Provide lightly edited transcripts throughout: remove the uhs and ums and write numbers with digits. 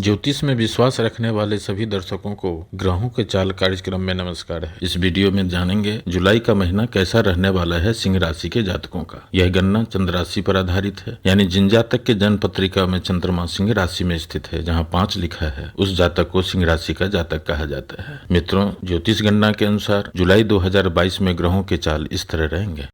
ज्योतिष में विश्वास रखने वाले सभी दर्शकों को ग्रहों के चाल कार्यक्रम में नमस्कार है। इस वीडियो में जानेंगे जुलाई का महीना कैसा रहने वाला है सिंह राशि के जातकों का। यह गणना चंद्र राशि पर आधारित है, यानी जिन जातक के जन्म पत्रिका में चंद्रमा सिंह राशि में स्थित है, जहां 5 लिखा है, उस जातक को सिंह राशि का जातक कहा जाता है। मित्रों, ज्योतिष गणना के अनुसार जुलाई 2022 में ग्रहों के चाल इस तरह रहेंगे।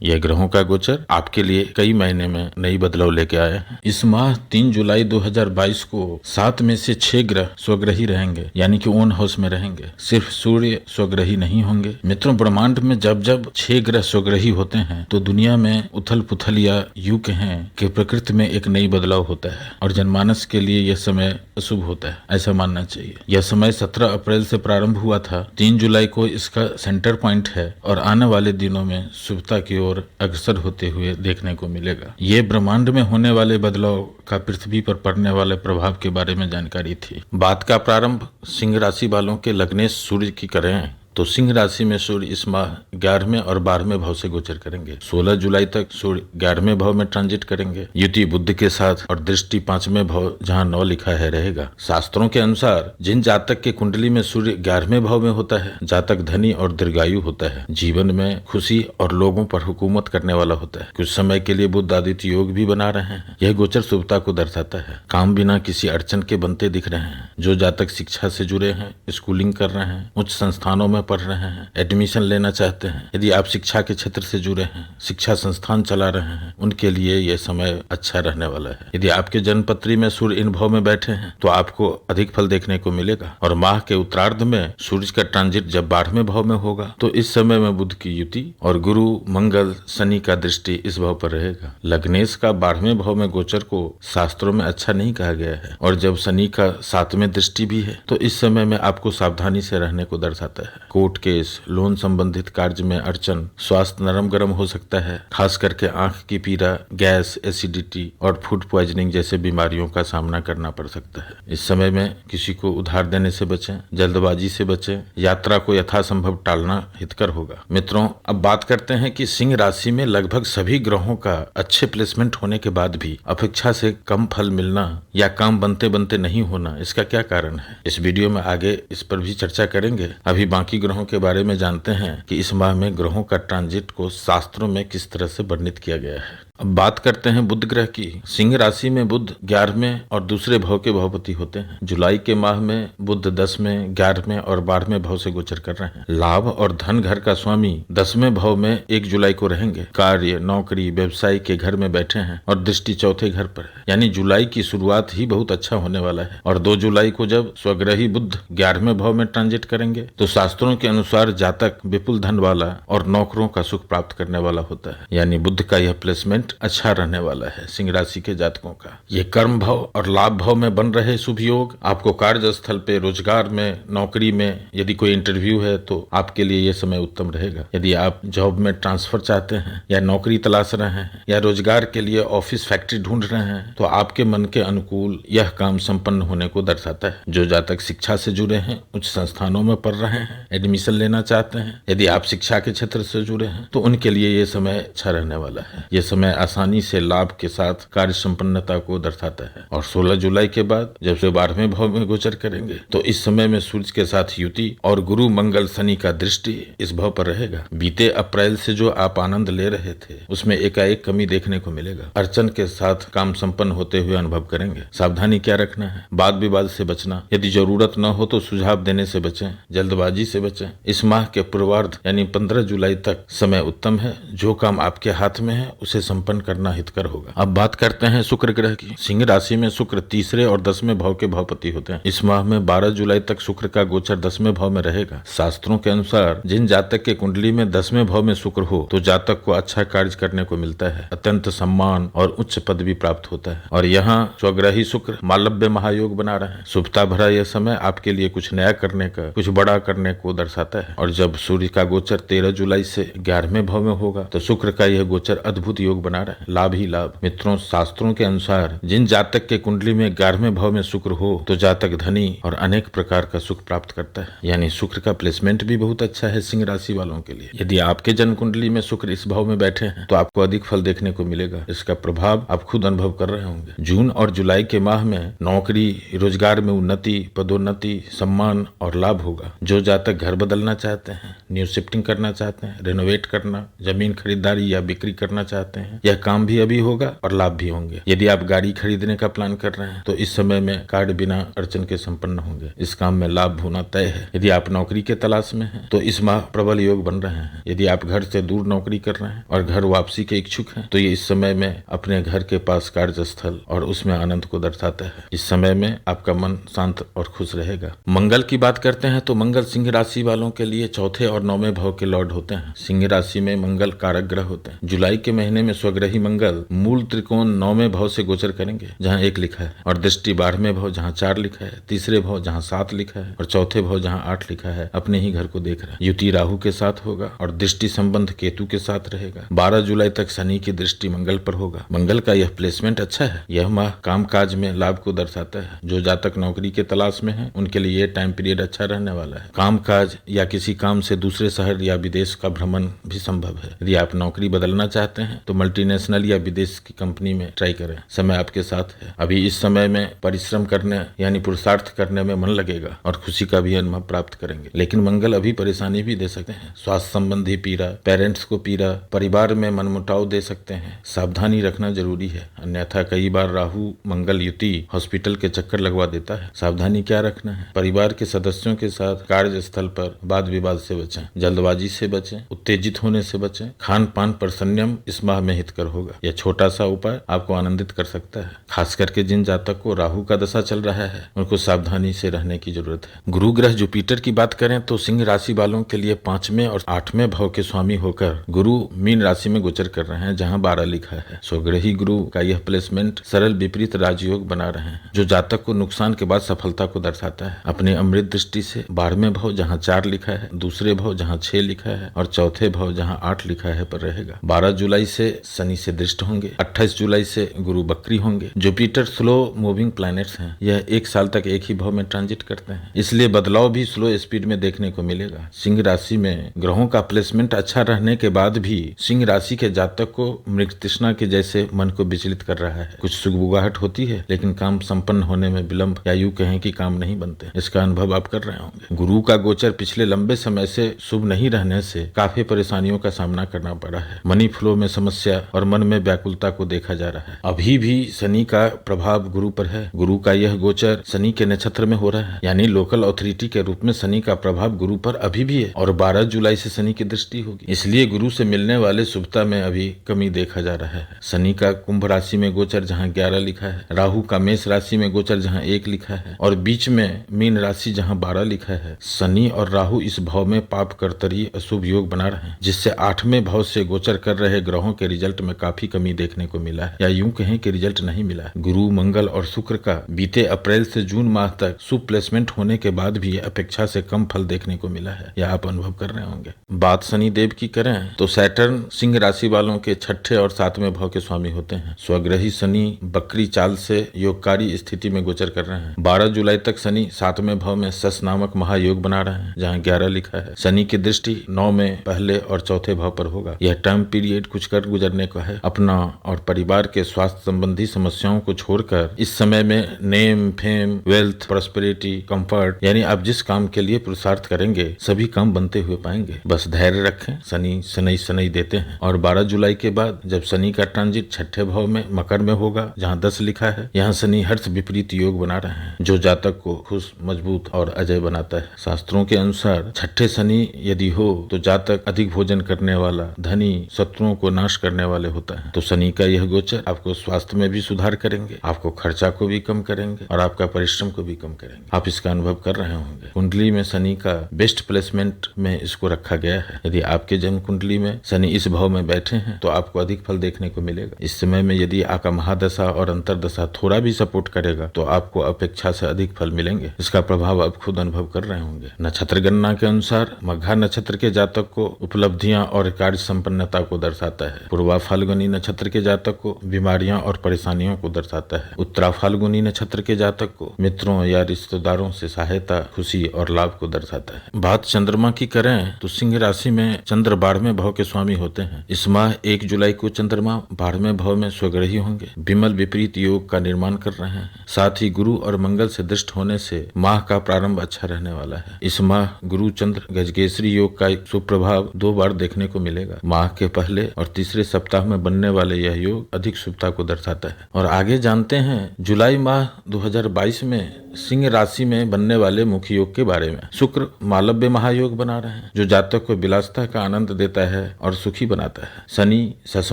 यह ग्रहों का गोचर आपके लिए कई महीने में नई बदलाव लेके आए हैं। इस माह 3 जुलाई 2022 को 7 में से 6 ग्रह स्वग्रही रहेंगे, यानी कि ओन हाउस में रहेंगे। सिर्फ सूर्य स्वग्रही नहीं होंगे। मित्रों, ब्रह्मांड में जब जब 6 ग्रह स्वग्रही होते हैं तो दुनिया में उथल पुथल या यूं कहें कि प्रकृति में एक नई बदलाव होता है और जनमानस के लिए यह समय अशुभ होता है, ऐसा मानना चाहिए। यह समय 17 अप्रैल से प्रारंभ हुआ था। 3 जुलाई को इसका सेंटर पॉइंट है और आने वाले दिनों में शुभता की और अग्रसर होते हुए देखने को मिलेगा। ये ब्रह्मांड में होने वाले बदलाव का पृथ्वी पर पड़ने वाले प्रभाव के बारे में जानकारी थी। बात का प्रारंभ सिंह राशि वालों के लग्नेश सूर्य की करें तो सिंह राशि में सूर्य इस माह 11वें और 12वें भाव से गोचर करेंगे। 16 जुलाई तक सूर्य 11वें भाव में ट्रांजिट करेंगे, युति बुध के साथ, और दृष्टि 5वें भाव जहां 9 लिखा है रहेगा। शास्त्रों के अनुसार जिन जातक के कुंडली में सूर्य 11वें भाव में होता है, जातक धनी और दीर्घायु होता है, जीवन में खुशी और लोगों पर हुकूमत करने वाला होता है। कुछ समय के लिए बुध आदित्य योग भी बना रहे हैं। यह गोचर शुभता को दर्शाता है। काम बिना किसी अड़चन के बनते दिख रहे हैं। जो जातक शिक्षा से जुड़े हैं, स्कूलिंग कर रहे हैं, उच्च संस्थानों में पढ़ रहे हैं, एडमिशन लेना चाहते हैं, यदि आप शिक्षा के क्षेत्र से जुड़े हैं, शिक्षा संस्थान चला रहे हैं, उनके लिए यह समय अच्छा रहने वाला है। यदि आपके जन्म पत्री में सूर्य इन भाव में बैठे हैं तो आपको अधिक फल देखने को मिलेगा। और माह के उत्तरार्ध में सूर्य का ट्रांजिट जब 12वें भाव में होगा तो इस समय में बुध की युति और गुरु मंगल शनि का दृष्टि इस भाव पर रहेगा। लग्नेश का 12वें भाव में गोचर को शास्त्रों में अच्छा नहीं कहा गया है, और जब शनि का 7वें दृष्टि भी है तो इस समय में आपको सावधानी से रहने को दर्शाता है। कोर्ट केस, लोन संबंधित कार्य में अड़चन, स्वास्थ्य नरम गरम हो सकता है, खास करके आंख की पीड़ा, गैस, एसिडिटी और फूड पॉइजनिंग जैसे बीमारियों का सामना करना पड़ सकता है। इस समय में किसी को उधार देने से बचें, जल्दबाजी से बचें, यात्रा को यथासंभव टालना हितकर होगा। मित्रों, अब बात करते हैं कि सिंह राशि में लगभग सभी ग्रहों का अच्छे प्लेसमेंट होने के बाद भी अपेक्षा से कम फल मिलना या काम बनते बनते नहीं होना, इसका क्या कारण है? इस वीडियो में आगे इस पर भी चर्चा करेंगे। अभी बाकी ग्रहों के बारे में जानते हैं कि इस माह में ग्रहों का ट्रांजिट को शास्त्रों में किस तरह से वर्णित किया गया है। अब बात करते हैं बुध ग्रह की। सिंह राशि में बुध 11वें और दूसरे भाव के भावपति होते हैं। जुलाई के माह में बुध 10वें, 11वें और 12वें भाव से गोचर कर रहे हैं। लाभ और धन घर का स्वामी 10वें भाव में 1 जुलाई को रहेंगे। कार्य, नौकरी, व्यवसाय के घर में बैठे हैं और दृष्टि 4थे घर पर है, यानी जुलाई की शुरुआत ही बहुत अच्छा होने वाला है। और 2 जुलाई को जब स्वग्रही बुध 11वें भाव में ट्रांजिट करेंगे तो शास्त्रों के अनुसार जातक विपुल धन वाला और नौकरों का सुख प्राप्त करने वाला होता है, यानी बुध का यह प्लेसमेंट अच्छा रहने वाला है सिंह राशि के जातकों का। ये कर्म भाव और लाभ भाव में बन रहे शुभ योग आपको कार्यस्थल पे, रोजगार में, नौकरी में यदि कोई इंटरव्यू है तो आपके लिए यह समय उत्तम रहेगा। यदि आप जॉब में ट्रांसफर चाहते हैं या नौकरी तलाश रहे हैं या रोजगार के लिए ऑफिस फैक्ट्री ढूंढ रहे हैं तो आपके मन के अनुकूल यह काम संपन्न होने को दर्शाता है। जो जातक शिक्षा से जुड़े हैं, उच्च संस्थानों में पढ़ रहे हैं, एडमिशन लेना चाहते हैं, यदि आप शिक्षा के क्षेत्र से जुड़े हैं तो उनके लिए यह समय अच्छा रहने वाला है। यह समय आसानी से लाभ के साथ कार्य संपन्नता को दर्शाता है। और 16 जुलाई के बाद जब से 12वें भाव में गोचर करेंगे तो इस समय में सूर्य के साथ युति और गुरु मंगल शनि का दृष्टि इस भाव पर रहेगा। बीते अप्रैल से जो आप आनंद ले रहे थे उसमें एकाएक कमी देखने को मिलेगा। अड़चन के साथ काम संपन्न होते हुए अनुभव करेंगे। सावधानी क्या रखना है? वाद विवाद से बचना, यदि जरूरत न हो तो सुझाव देने से बचें, जल्दबाजी से बचें। इस माह के पूर्वार्ध यानी 15 जुलाई तक समय उत्तम है। जो काम आपके हाथ में है उसे संपन्न करना हितकर होगा। अब बात करते हैं शुक्र ग्रह की। सिंह राशि में शुक्र 3रे और 10वें भाव के भावपति होते हैं। इस माह में 12 जुलाई तक शुक्र का गोचर 10वें भाव में रहेगा। शास्त्रों के अनुसार जिन जातक के कुंडली में 10वें भाव में शुक्र हो तो जातक को अच्छा कार्य करने को मिलता है, अत्यंत सम्मान और उच्च पद भी प्राप्त होता है। और यहाँ स्वग्रही शुक्र मालव्य महायोग बना रहे हैं। शुभता भरा यह समय आपके लिए कुछ नया करने का, कुछ बड़ा करने को दर्शाता है। और जब सूर्य का गोचर 13 जुलाई से 11वें भाव में होगा तो शुक्र का यह गोचर अद्भुत योग बना रहे हैं, लाभ ही लाभ। मित्रों, शास्त्रों के अनुसार जिन जातक के कुंडली में 11वें भाव में शुक्र हो तो जातक धनी और अनेक प्रकार का सुख प्राप्त करता है। यानी शुक्र का प्लेसमेंट भी बहुत अच्छा है सिंह राशि वालों के लिए। यदि आपके जन्म कुंडली में शुक्र इस भाव में बैठे हैं तो आपको अधिक फल देखने को मिलेगा। इसका प्रभाव आप खुद अनुभव कर रहे होंगे। जून और जुलाई के माह में नौकरी रोजगार में उन्नति, पदोन्नति, सम्मान और लाभ होगा। जो जातक घर बदलना चाहते हैं, न्यू शिफ्टिंग करना चाहते हैं, रेनोवेट करना, जमीन खरीदारी या बिक्री करना चाहते हैं, यह काम भी अभी होगा और लाभ भी होंगे। यदि आप गाड़ी खरीदने का प्लान कर रहे हैं तो इस समय में कार्ड बिना अड़चन के संपन्न होंगे। इस काम में लाभ होना तय है। यदि आप नौकरी के तलाश में हैं तो इस माह प्रबल योग बन रहे हैं। यदि आप घर से दूर नौकरी कर रहे हैं और घर वापसी के इच्छुक हैं तो ये इस समय में अपने घर के पास कार्यस्थल और उसमें आनंद को दर्शाता है। इस समय में आपका मन शांत और खुश रहेगा। मंगल की बात करते हैं तो मंगल सिंह राशि वालों के लिए चौथे और 9वें भाव के लॉर्ड होते हैं। सिंह राशि में मंगल कारक ग्रह होते हैं। जुलाई के महीने में स्वग्रही मंगल मूल त्रिकोण 9वें भाव से गोचर करेंगे जहां 1 लिखा है, और दृष्टि 12वें भाव जहां 4 लिखा है, तीसरे भाव जहां 7 लिखा है और चौथे भाव जहां 8 लिखा है अपने ही घर को देख रहा है। युति राहु के साथ होगा और दृष्टि संबंध केतु के साथ रहेगा। 12 जुलाई तक शनि की दृष्टि मंगल पर होगा। मंगल का यह प्लेसमेंट अच्छा है। यह माह काम काज में लाभ को दर्शाता है। जो जातक नौकरी के तलाश में है उनके लिए यह टाइम पीरियड अच्छा रहने वाला है। काम काज या किसी काम से दूसरे शहर या विदेश का भ्रमण भी संभव है। यदि आप नौकरी बदलना चाहते हैं तो मल्टीनेशनल या विदेश की कंपनी में ट्राई करें। समय आपके साथ है। अभी इस समय में परिश्रम करने यानी पुरुषार्थ करने में मन लगेगा और खुशी का भी अनुभव प्राप्त करेंगे। लेकिन मंगल अभी परेशानी भी दे सकते हैं। स्वास्थ्य संबंधी पीड़ा, पेरेंट्स को पीड़ा, परिवार में मनमुटाव दे सकते हैं। सावधानी रखना जरूरी है, अन्यथा कई बार राहु मंगल युति हॉस्पिटल के चक्कर लगवा देता है। सावधानी क्या रखना है? परिवार के सदस्यों के साथ कार्यस्थल पर वाद विवाद से बचें, जल्दबाजी से बचें, उत्तेजित होने से बचें। खान पान पर संयम इस माह में हितकर होगा। यह छोटा सा उपाय आपको आनंदित कर सकता है। खास करके जिन जातक को राहु का दशा चल रहा है उनको सावधानी से रहने की जरूरत है। गुरु ग्रह जुपिटर की बात करें तो सिंह राशि वालों के लिए 5वें और 8वें भाव के स्वामी होकर गुरु मीन राशि में गोचर कर रहे हैं जहां 12 लिखा है। स्वग्रही गुरु का यह प्लेसमेंट सरल विपरीत राजयोग बना रहे हैं जो जातक को नुकसान के बाद सफलता को दर्शाता है। अपने अमृत दृष्टि से 12वें भाव जहां 4 लिखा है, दूसरे भाव जहां 6 लिखा है और चौथे भाव जहां 8 लिखा है पर रहेगा। 12 जुलाई से शनि से दृष्ट होंगे। 28 जुलाई से गुरु बकरी होंगे। जुपिटर स्लो मूविंग प्लैनेट्स हैं। यह 1 साल तक एक ही भाव में ट्रांजिट करते हैं, इसलिए बदलाव भी स्लो स्पीड में देखने को मिलेगा। सिंह राशि में ग्रहों का प्लेसमेंट अच्छा रहने के बाद भी सिंह राशि के जातक को मृग तृष्णा के जैसे मन को विचलित कर रहा है। कुछ सुगबुगाहट होती है लेकिन काम संपन्न होने में विलंब या यूं कहें कि काम नहीं बनते। इसका अनुभव आप कर रहे होंगे। गुरु का गोचर पिछले लंबे समय से शुभ नहीं रहने से काफी परेशानियों का सामना करना पड़ा है। मनी फ्लो में समस्या और मन में व्याकुलता को देखा जा रहा है। अभी भी शनि का प्रभाव गुरु पर है। गुरु का यह गोचर शनि के नक्षत्र में हो रहा है, यानी लोकल अथॉरिटी के रूप में शनि का प्रभाव गुरु पर अभी भी है और 12 जुलाई से शनि की दृष्टि होगी। इसलिए गुरु से मिलने वाले शुभता में अभी कमी देखा जा रहा है। शनि का कुंभ राशि में गोचर जहां 11 लिखा है, राहु का मेष राशि में गोचर जहां 1 लिखा है और बीच में मीन राशि जहां 12 लिखा है। शनि और राहु इस भाव में पाप कर्तरी अशुभ योग बना रहे हैं, जिससे 8वें भाव से गोचर कर रहे ग्रहों के रिजल्ट में काफी कमी देखने को मिला है, या यूं कहें कि रिजल्ट नहीं मिला है। गुरु मंगल और शुक्र का बीते अप्रैल से जून माह तक शुभ प्लेसमेंट होने के बाद भी अपेक्षा से कम फल देखने को मिला है, यह आप अनुभव कर रहे होंगे। बात शनि देव की करें तो सैटर्न सिंह राशि वालों के 6ठे और 7वें भाव के स्वामी होते हैं। स्वग्रही शनि बकरी चाल से योगकारी स्थिति में गोचर कर रहे हैं। 12 जुलाई तक शनि 7वें भाव में सस नामक महायोग बना रहे हैं जहां 11 लिखा है। शनि की दृष्टि 9 में पहले और चौथे भाव पर होगा। यह टाइम पीरियड कुछ कर गुजरने का है। अपना और परिवार के स्वास्थ्य संबंधी समस्याओं को छोड़कर इस समय में name, fame, wealth, prosperity, comfort यानी आप जिस काम के लिए पुरुषार्थ करेंगे सभी काम बनते हुए पाएंगे। बस धैर्य रखें। शनि शनि देते हैं। और 12 जुलाई के बाद जब शनि का ट्रांजिट 6ठे भाव में मकर में होगा जहां 10 लिखा है, यहाँ शनि हर्ष विपरीत योग बना रहे हैं जो जातक को खुश, मजबूत और अजय बनाता है। शास्त्रों के अनुसार 6ठे शनि यदि हो तो जातक अधिक भोजन करने वाला, धनी, शत्रुओं को नाश करने वाले होता है। तो शनि का यह गोचर आपको स्वास्थ्य में भी सुधार करेंगे, आपको खर्चा को भी कम करेंगे और आपका परिश्रम को भी कम करेंगे। आप इसका अनुभव कर रहे होंगे। कुंडली में शनि का बेस्ट प्लेसमेंट में इसको रखा गया है। यदि आपके जन्म कुंडली में शनि इस भाव में बैठे हैं तो आपको अधिक फल देखने को मिलेगा। इस समय में यदि आपका महादशा और अंतरदशा थोड़ा भी सपोर्ट करेगा तो आपको अपेक्षा से अधिक फल मिलेंगे। इसका प्रभाव आप खुद अनुभव कर रहे होंगे। नक्षत्र गणना के अनुसार मघा नक्षत्र के जातक को उपलब्धियां और कार्य संपन्नता को दर्शाता है। पूर्वा मूला फाल्गुनी नक्षत्र के जातक को बीमारियां और परेशानियों को दर्शाता है। उत्तरा फाल्गुनी नक्षत्र के जातक को मित्रों या रिश्तेदारों से सहायता, खुशी और लाभ को दर्शाता है। बात चंद्रमा की करें तो सिंह राशि में चंद्र 12वें भाव के स्वामी होते हैं। इस माह 1 जुलाई को चंद्रमा 12वें भाव में स्वग्रही होंगे, विमल विपरीत योग का निर्माण कर रहे हैं। साथ ही गुरु और मंगल से दृष्ट होने से माह का प्रारंभ अच्छा रहने वाला है। इस माह गुरु चंद्र गजकेसरी योग का शुभ प्रभाव 2 बार देखने को मिलेगा। माह के पहले और तीसरे सप्ताह में बनने वाले यह योग अधिक शुभता को दर्शाता है। और आगे जानते हैं जुलाई माह 2022 में सिंह राशि में बनने वाले मुख्य योग के बारे में। शुक्र मालव्य महायोग बना रहे हैं जो जातक को विलासिता का आनंद देता है और सुखी बनाता है। शनि शश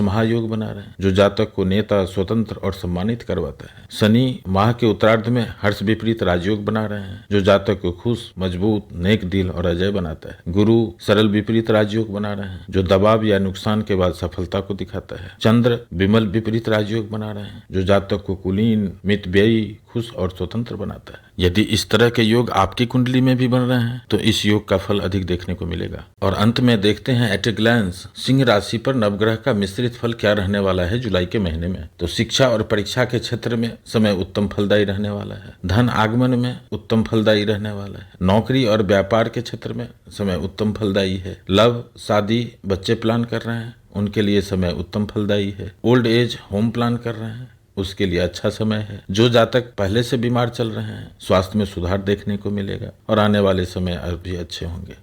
महायोग बना रहे हैं जो जातक को नेता, स्वतंत्र और सम्मानित करवाता है। शनि माह के उत्तरार्ध में हर्ष विपरीत राजयोग बना रहे हैं जो जातक को खुश, मजबूत, नेक दिल और अजय बनाता है। गुरु सरल विपरीत राजयोग बना रहे हैं जो दबाव या नुकसान के बाद सफलता को दिखाता है। चंद्र विमल विपरीत राजयोग बना रहे हैं जो जातक को कुलीन, मितव्ययी, खुश और स्वतंत्र बनाता है। यदि इस तरह के योग आपकी कुंडली में भी बन रहे हैं तो इस योग का फल अधिक देखने को मिलेगा। और अंत में देखते हैं एट ए ग्लैंस सिंह राशि पर नवग्रह का मिश्रित फल क्या रहने वाला है जुलाई के महीने में। तो शिक्षा और परीक्षा के क्षेत्र में समय उत्तम फलदायी रहने वाला है। धन आगमन में उत्तम फलदायी रहने वाला है। नौकरी और व्यापार के क्षेत्र में समय उत्तम फलदायी है। लव, शादी, बच्चे प्लान कर रहे हैं उनके लिए समय उत्तम फलदायी है। ओल्ड एज होम प्लान कर रहे हैं उसके लिए अच्छा समय है। जो जातक पहले से बीमार चल रहे हैं स्वास्थ्य में सुधार देखने को मिलेगा और आने वाले समय अब भी अच्छे होंगे।